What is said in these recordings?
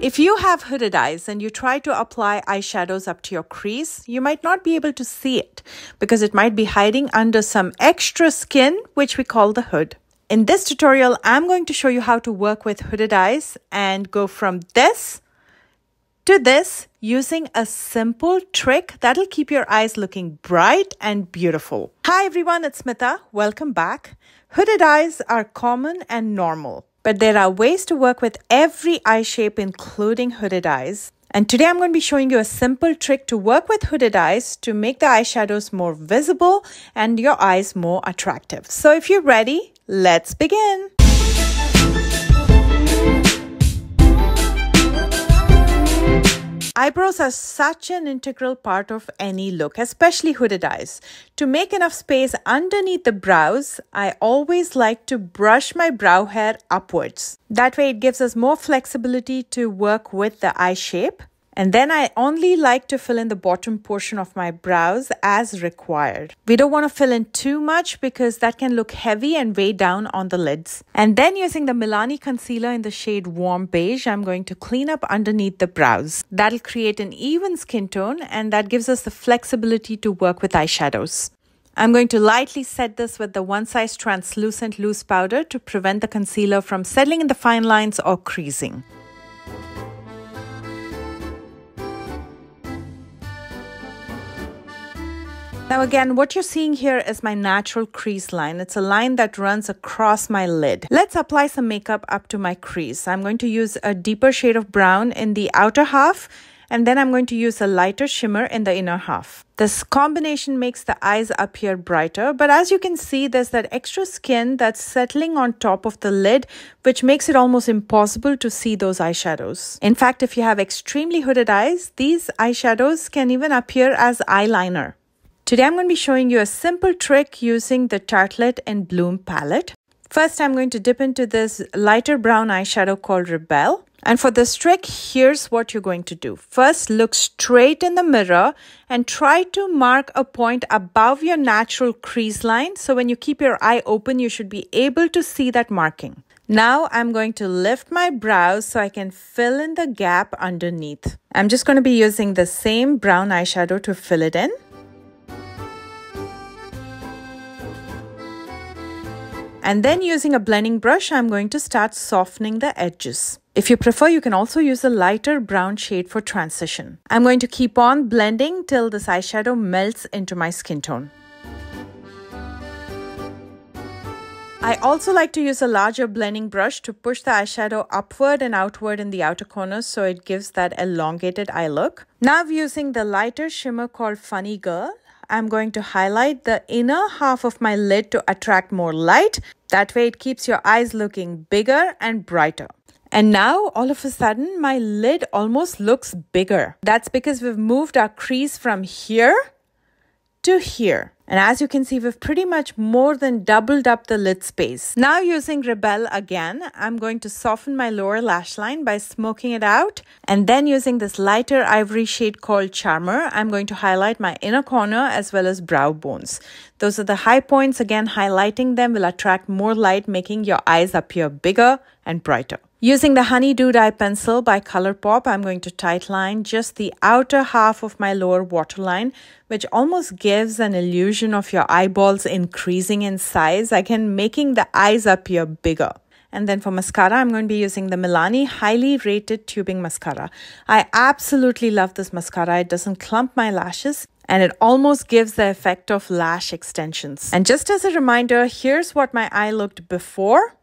If you have hooded eyes and you try to apply eyeshadows up to your crease, you might not be able to see it because it might be hiding under some extra skin, which we call the hood. In this tutorial, I'm going to show you how to work with hooded eyes and go from this to this using a simple trick that'll keep your eyes looking bright and beautiful. Hi everyone, it's Smitha. Welcome back. Hooded eyes are common and normal, but there are ways to work with every eye shape, including hooded eyes. And today I'm going to be showing you a simple trick to work with hooded eyes to make the eyeshadows more visible and your eyes more attractive. So if you're ready, let's begin. Eyebrows are such an integral part of any look, especially hooded eyes. To make enough space underneath the brows, I always like to brush my brow hair upwards. That way it gives us more flexibility to work with the eye shape. And then I only like to fill in the bottom portion of my brows as required. We don't want to fill in too much because that can look heavy and weigh down on the lids. And then using the Milani concealer in the shade Warm Beige, I'm going to clean up underneath the brows. That'll create an even skin tone and that gives us the flexibility to work with eyeshadows. I'm going to lightly set this with the One Size translucent loose powder to prevent the concealer from settling in the fine lines or creasing. Now again, what you're seeing here is my natural crease line. It's a line that runs across my lid. Let's apply some makeup up to my crease. I'm going to use a deeper shade of brown in the outer half, and then I'm going to use a lighter shimmer in the inner half. This combination makes the eyes appear brighter, but as you can see, there's that extra skin that's settling on top of the lid, which makes it almost impossible to see those eyeshadows. In fact, if you have extremely hooded eyes, these eyeshadows can even appear as eyeliner. Today I'm going to be showing you a simple trick using the Tartelette in Bloom palette. First, I'm going to dip into this lighter brown eyeshadow called Rebel. And for this trick, here's what you're going to do. First, look straight in the mirror and try to mark a point above your natural crease line. So when you keep your eye open, you should be able to see that marking. Now I'm going to lift my brows so I can fill in the gap underneath. I'm just going to be using the same brown eyeshadow to fill it in. And then using a blending brush, I'm going to start softening the edges. If you prefer, you can also use a lighter brown shade for transition. I'm going to keep on blending till this eyeshadow melts into my skin tone. I also like to use a larger blending brush to push the eyeshadow upward and outward in the outer corners so it gives that elongated eye look. Now using the lighter shimmer called Funny Girl, I'm going to highlight the inner half of my lid to attract more light. That way it keeps your eyes looking bigger and brighter. And now all of a sudden my lid almost looks bigger. That's because we've moved our crease from here to here. And as you can see, we've pretty much more than doubled up the lid space. Now using Rebel again, I'm going to soften my lower lash line by smoking it out. And then using this lighter ivory shade called Charmer, I'm going to highlight my inner corner as well as brow bones. Those are the high points. Again, highlighting them will attract more light, making your eyes appear bigger and brighter. Using the Honeydew Eye Pencil by Colourpop, I'm going to tightline just the outer half of my lower waterline, which almost gives an illusion of your eyeballs increasing in size, again making the eyes appear bigger. And then for mascara, I'm going to be using the Milani Highly Rated Tubing Mascara. I absolutely love this mascara. It doesn't clump my lashes and it almost gives the effect of lash extensions. And just as a reminder, here's what my eye looked before.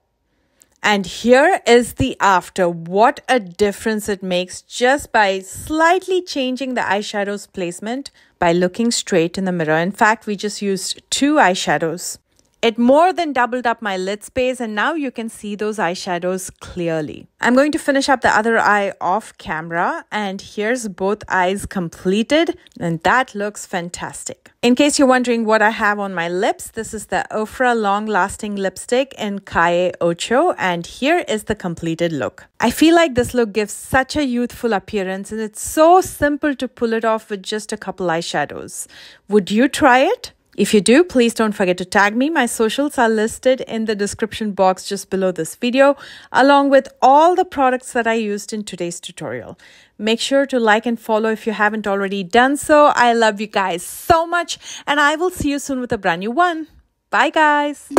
And here is the after. What a difference it makes just by slightly changing the eyeshadow's placement by looking straight in the mirror. In fact, we just used 2 eyeshadows. It more than doubled up my lid space and now you can see those eyeshadows clearly. I'm going to finish up the other eye off camera and here's both eyes completed and that looks fantastic. In case you're wondering what I have on my lips, this is the Ofra Long Lasting Lipstick in Calle Ocho and here is the completed look. I feel like this look gives such a youthful appearance and it's so simple to pull it off with just a couple eyeshadows. Would you try it? If you do, please don't forget to tag me. My socials are listed in the description box just below this video, along with all the products that I used in today's tutorial. Make sure to like and follow if you haven't already done so. I love you guys so much, and I will see you soon with a brand new one. Bye, guys.